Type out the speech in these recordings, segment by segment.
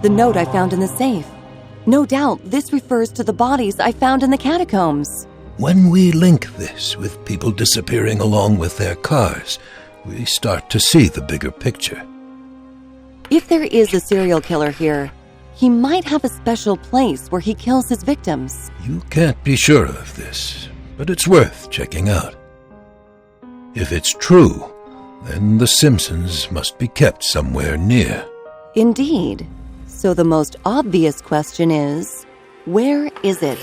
the note I found in the safe. No doubt this refers to the bodies I found in the catacombs. When we link this with people disappearing along with their cars, we start to see the bigger picture. If there is a serial killer here, he might have a special place where he kills his victims. You can't be sure of this, but it's worth checking out. If it's true, then the Simpsons must be kept somewhere near. Indeed. So the most obvious question is, where is it?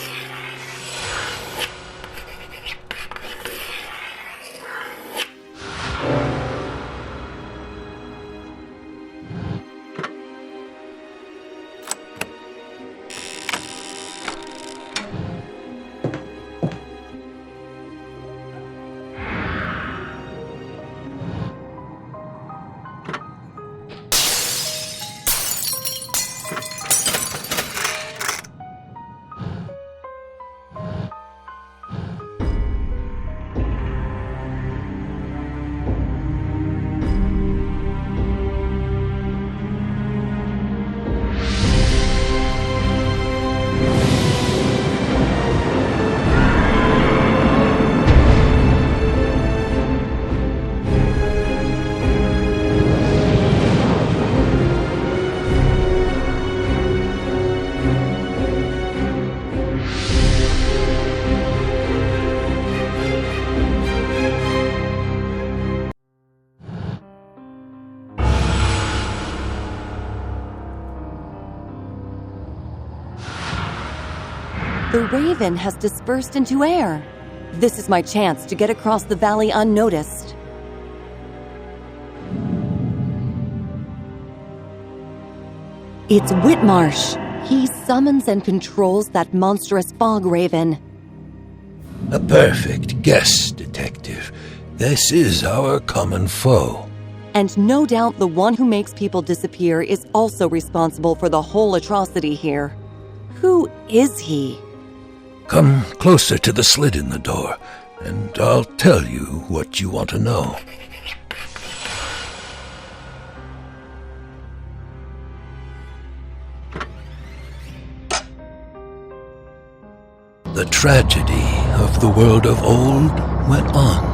The raven has dispersed into air. This is my chance to get across the valley unnoticed. It's Whitmarsh. He summons and controls that monstrous fog raven. A perfect guess, Detective. This is our common foe. And no doubt the one who makes people disappear is also responsible for the whole atrocity here. Who is he? Come closer to the slit in the door, and I'll tell you what you want to know. The tragedy of the world of old went on.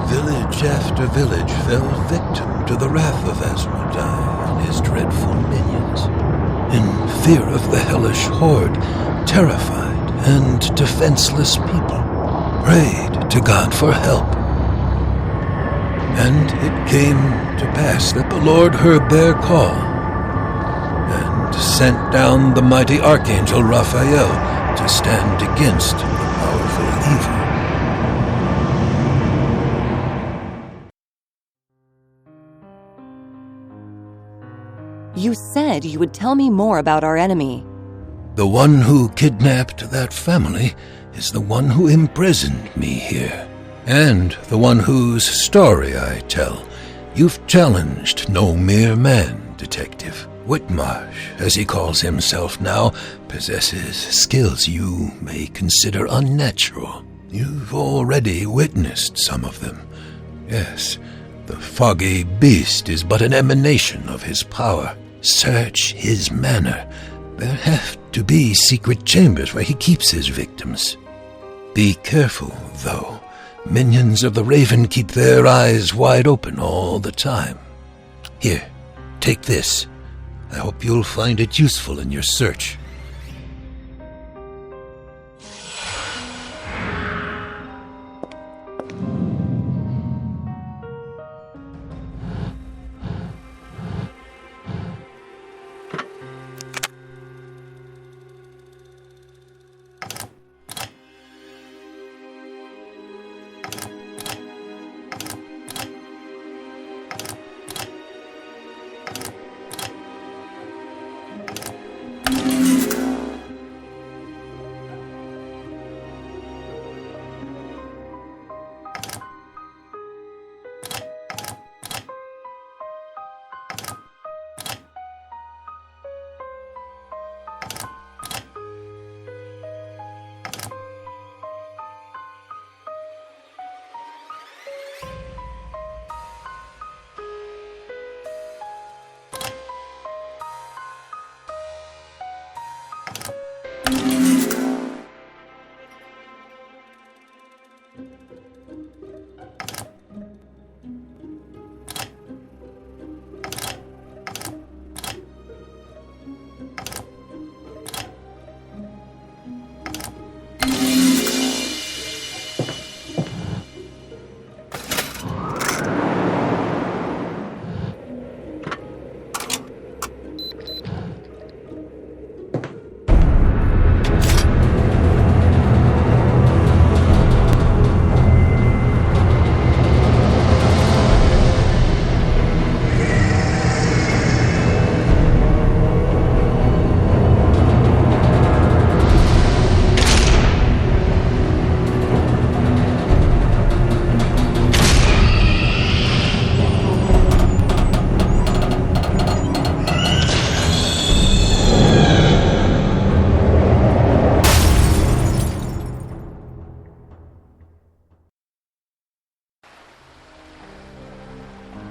Village after village fell victim to the wrath of Asmodai and his dreadful minions. In fear of the hellish horde, terrified and defenseless people prayed to God for help. And it came to pass that the Lord heard their call and sent down the mighty Archangel Raphael to stand against the powerful evil. You said you would tell me more about our enemy. The one who kidnapped that family is the one who imprisoned me here, and the one whose story I tell. You've challenged no mere man, Detective. Whitmarsh, as he calls himself now, possesses skills you may consider unnatural. You've already witnessed some of them. Yes, the foggy beast is but an emanation of his power. Search his manor. There have to be secret chambers where he keeps his victims. Be careful, though. Minions of the Raven keep their eyes wide open all the time. Here, take this. I hope you'll find it useful in your search.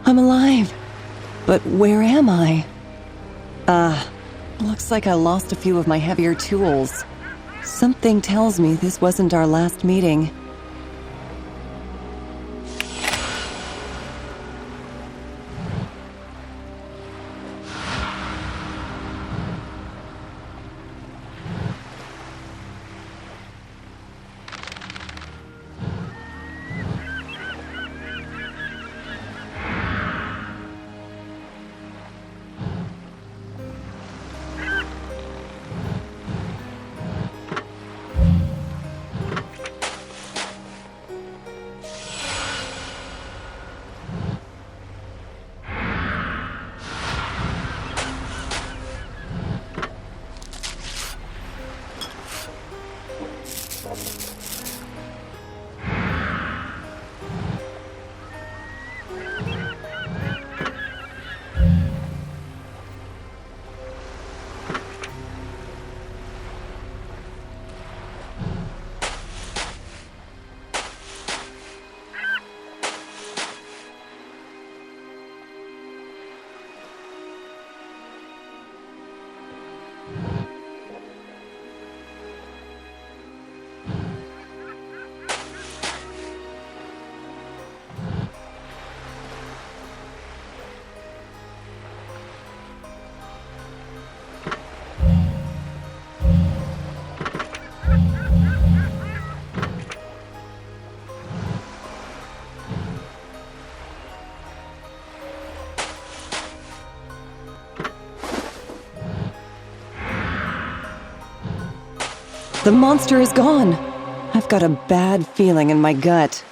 I'm alive. But where am I? Looks like I lost a few of my heavier tools. Something tells me this wasn't our last meeting. The monster is gone. I've got a bad feeling in my gut.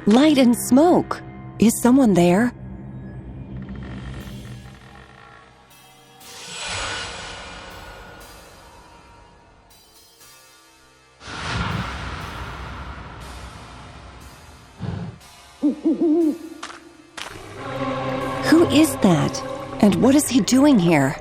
Light and smoke. Is someone there? Who is that? And what is he doing here?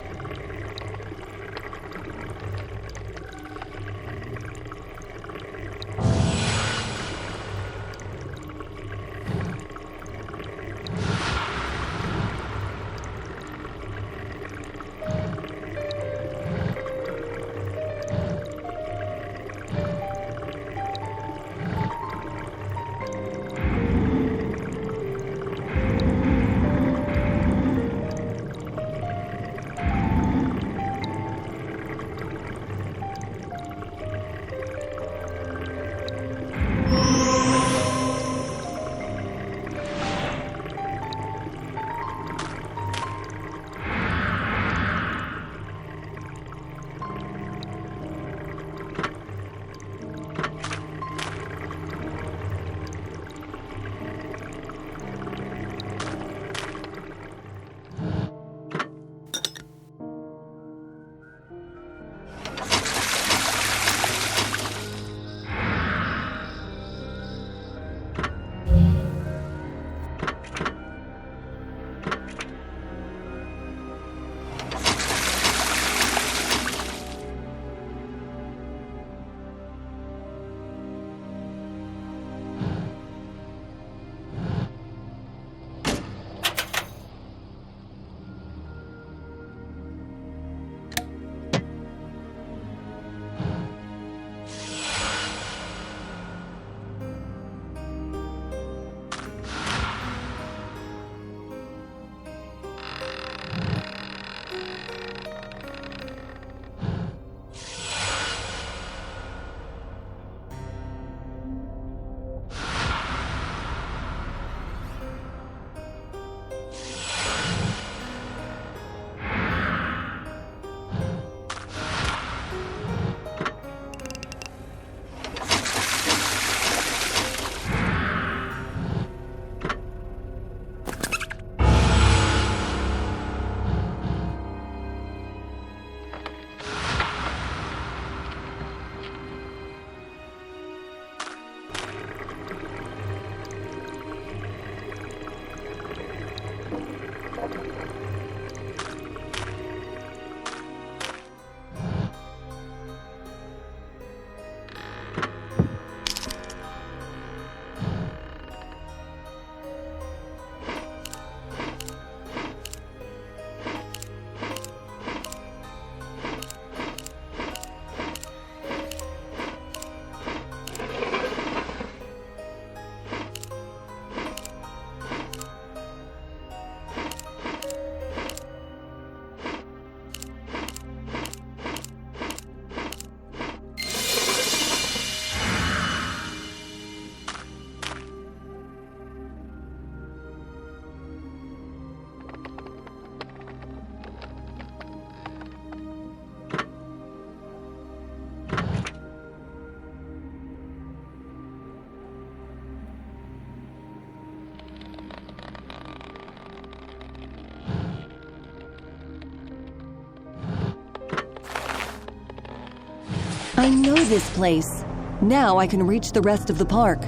I know this place. Now I can reach the rest of the park.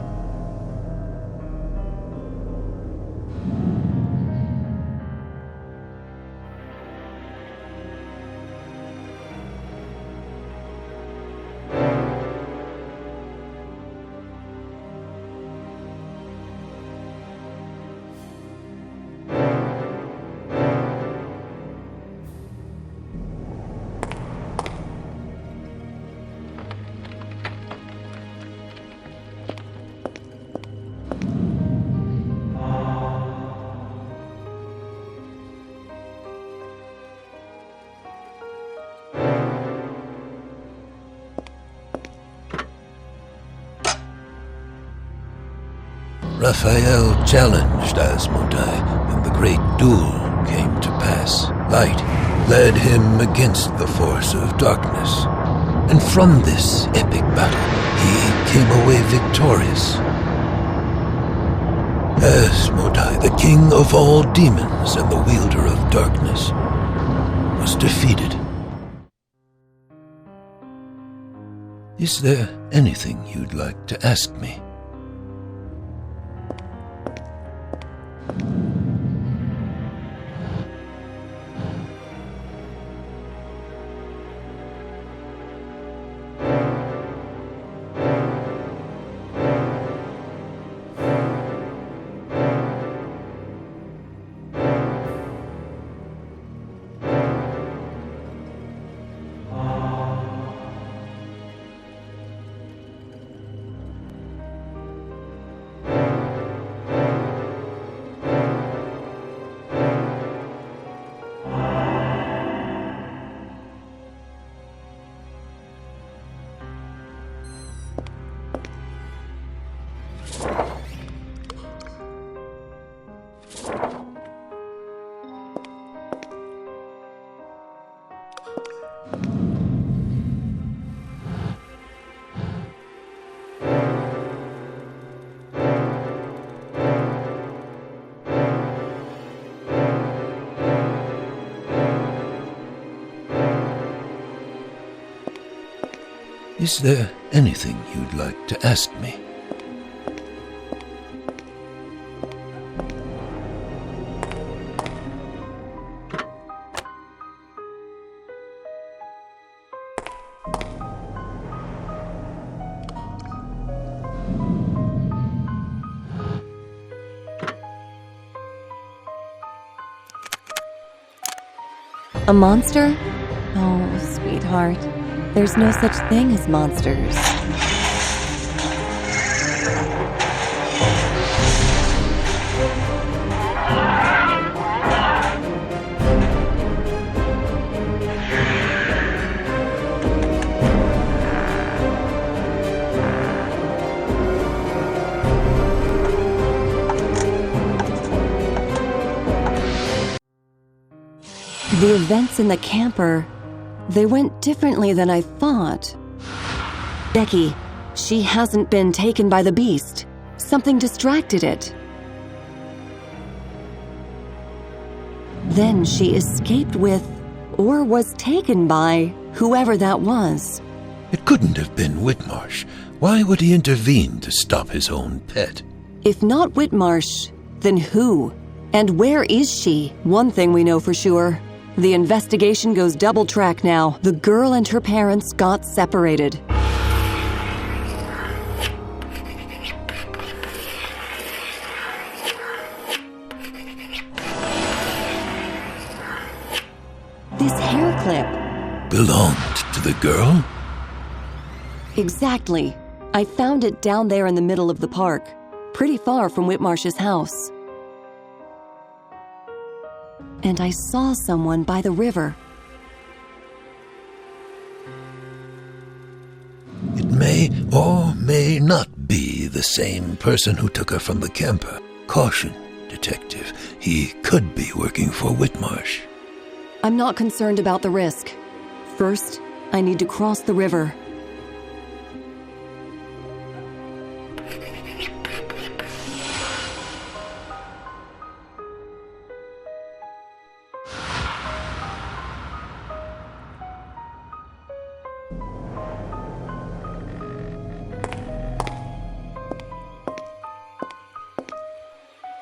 Raphael challenged Asmodai, and the great duel came to pass. Light led him against the force of darkness, and from this epic battle he came away victorious. Asmodai, the king of all demons and the wielder of darkness, was defeated. Is there anything you'd like to ask me? Is there anything you'd like to ask me? A monster? Oh, sweetheart. There's no such thing as monsters. The events in the camper, they went differently than I thought. Becky, she hasn't been taken by the beast. Something distracted it. Then she escaped with, or was taken by, whoever that was. It couldn't have been Whitmarsh. Why would he intervene to stop his own pet? If not Whitmarsh, then who? And where is she? One thing we know for sure. The investigation goes double track now. The girl and her parents got separated. This hair clip belonged to the girl? Exactly. I found it down there in the middle of the park, pretty far from Whitmarsh's house. And I saw someone by the river. It may or may not be the same person who took her from the camper. Caution, detective. He could be working for Whitmarsh. I'm not concerned about the risk. First, I need to cross the river.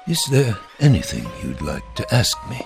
Is there anything you'd like to ask me?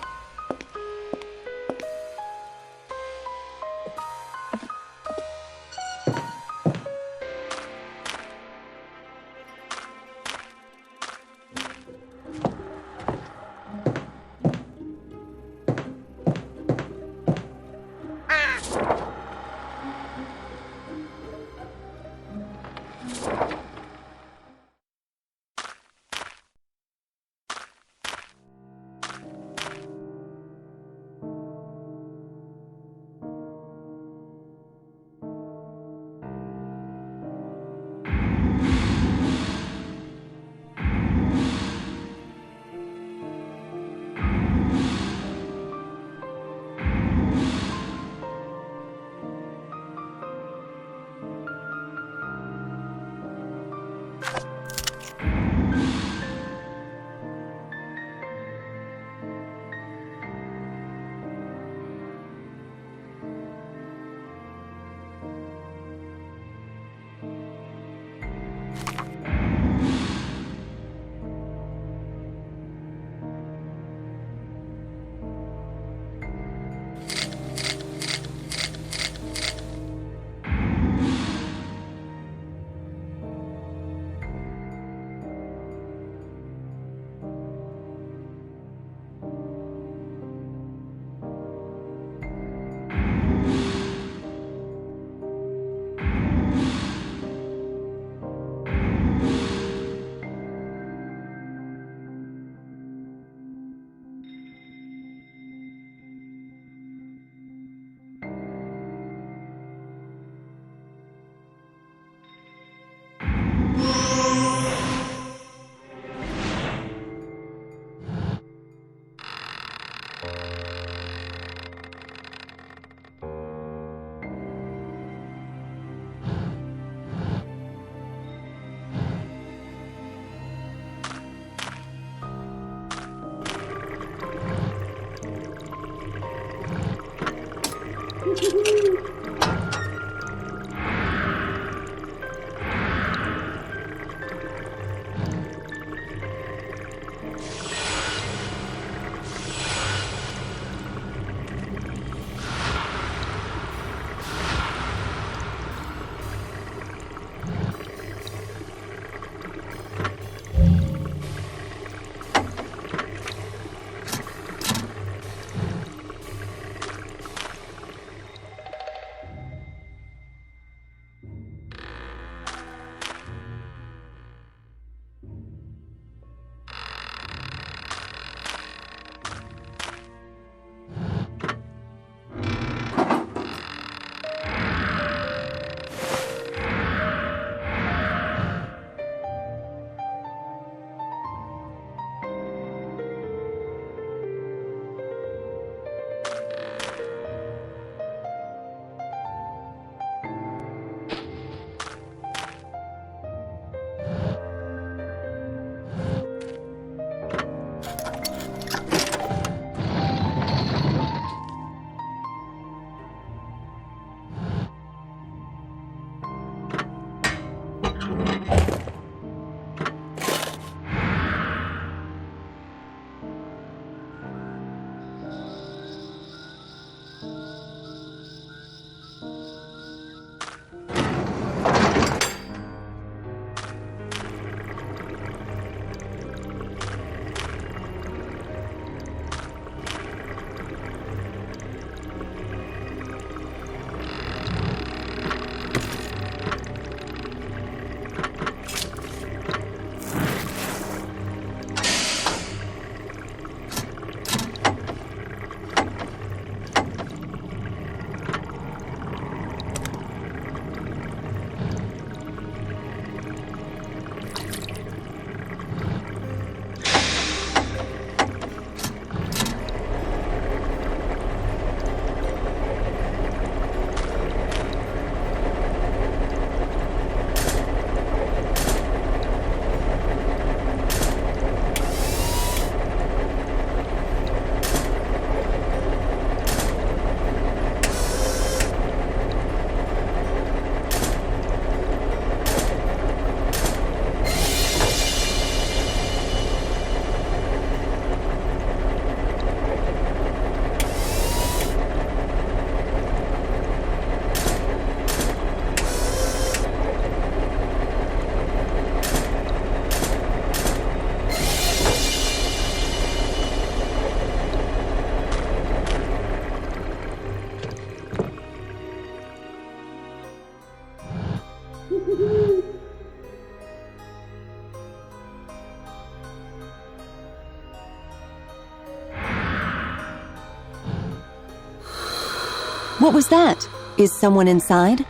What was that? Is someone inside?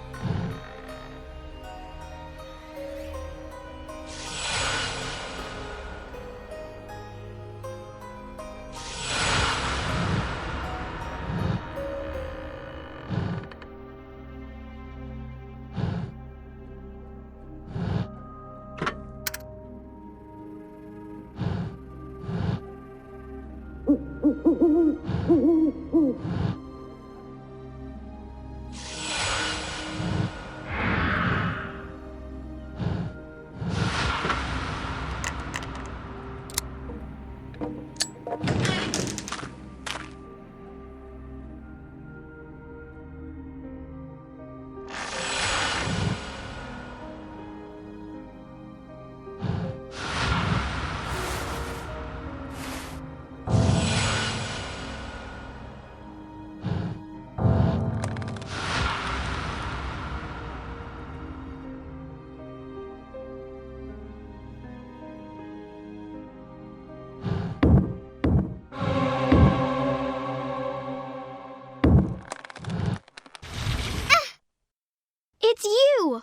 It's you!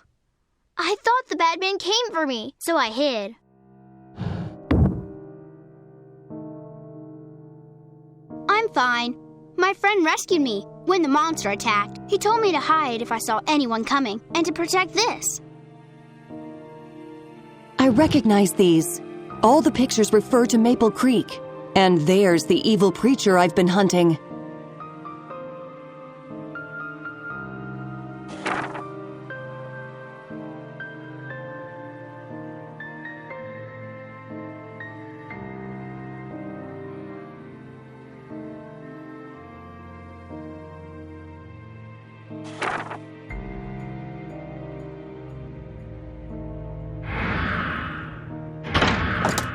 I thought the bad man came for me, so I hid. I'm fine. My friend rescued me when the monster attacked. He told me to hide if I saw anyone coming, and to protect this. I recognize these. All the pictures refer to Maple Creek. And there's the evil preacher I've been hunting.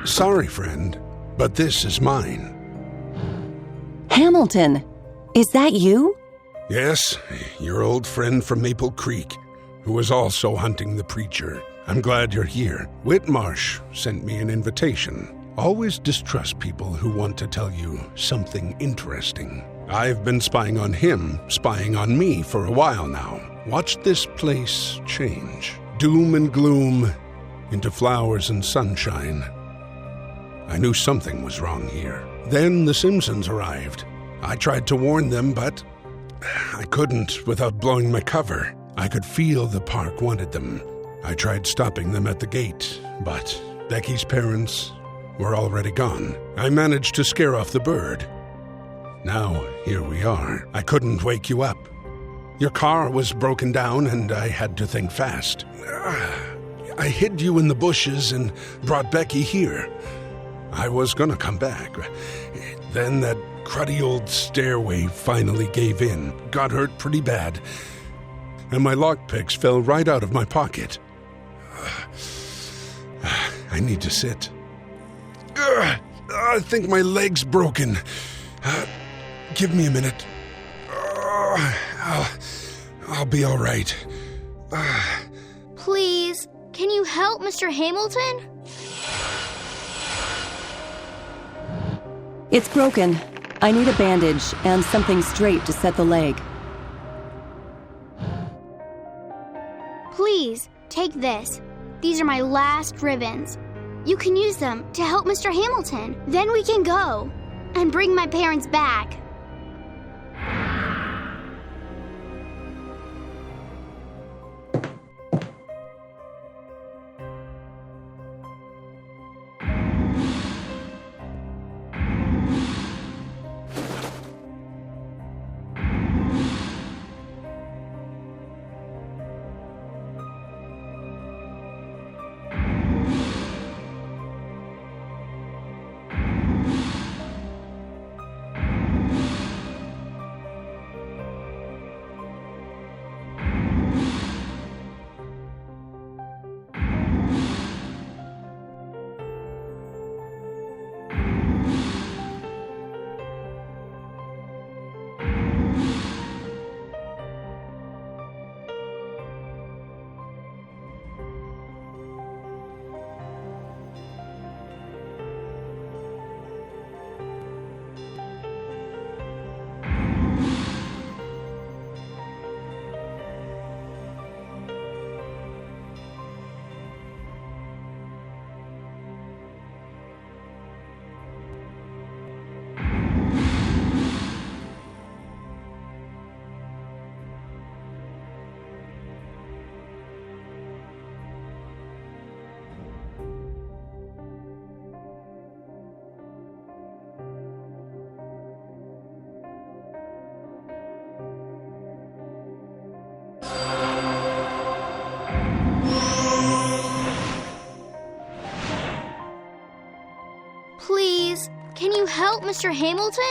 Sorry, friend, but this is mine. Hamilton, is that you? Yes, your old friend from Maple Creek, who was also hunting the preacher. I'm glad you're here. Whitmarsh sent me an invitation. Always distrust people who want to tell you something interesting. I've been spying on him, spying on me for a while now. Watch this place change. Doom and gloom into flowers and sunshine. I knew something was wrong here. Then the Simpsons arrived. I tried to warn them, but I couldn't without blowing my cover. I could feel the park wanted them. I tried stopping them at the gate, but Becky's parents were already gone. I managed to scare off the bird. Now, here we are. I couldn't wake you up. Your car was broken down and I had to think fast. I hid you in the bushes and brought Becky here. I was gonna come back. Then that cruddy old stairway finally gave in. Got hurt pretty bad. And my lockpicks fell right out of my pocket. I need to sit. I think my leg's broken. Give me a minute. I'll be all right. Please, can you help Mr. Hamilton? It's broken. I need a bandage and something straight to set the leg. Please, take this. These are my last ribbons. You can use them to help Mr. Hamilton. Then we can go and bring my parents back. Can you help Mr. Hamilton?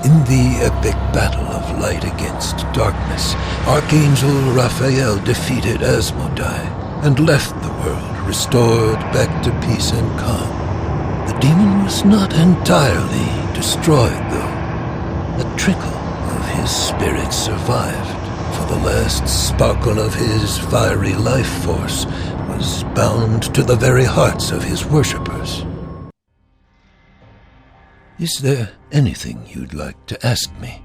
In the epic battle of light against darkness, Archangel Raphael defeated Asmodai and left the world restored back to peace and calm. The demon was not entirely destroyed, though. A trickle of his spirit survived, for the last sparkle of his fiery life force was bound to the very hearts of his worshippers. Is there anything you'd like to ask me?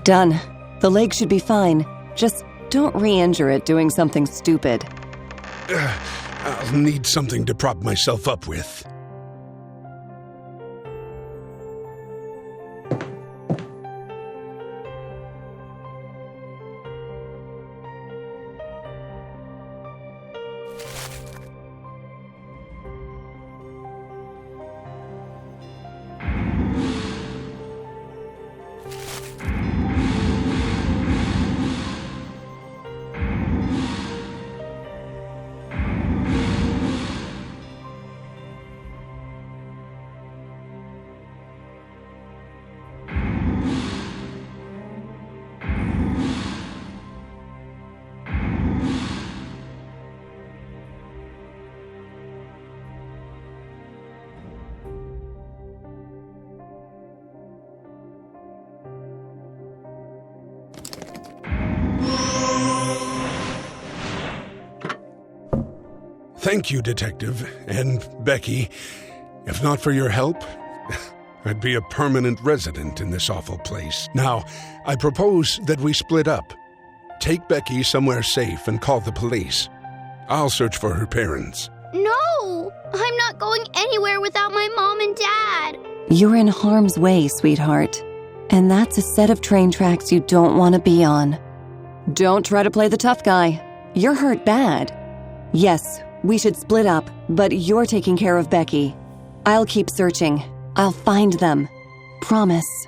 Done. The leg should be fine. Just don't re-injure it doing something stupid. I'll need something to prop myself up with. Thank you, Detective, and Becky. If not for your help, I'd be a permanent resident in this awful place. Now, I propose that we split up. Take Becky somewhere safe and call the police. I'll search for her parents. No! I'm not going anywhere without my mom and dad. You're in harm's way, sweetheart. And that's a set of train tracks you don't want to be on. Don't try to play the tough guy. You're hurt bad. Yes, we should split up, but you're taking care of Becky. I'll keep searching. I'll find them. Promise.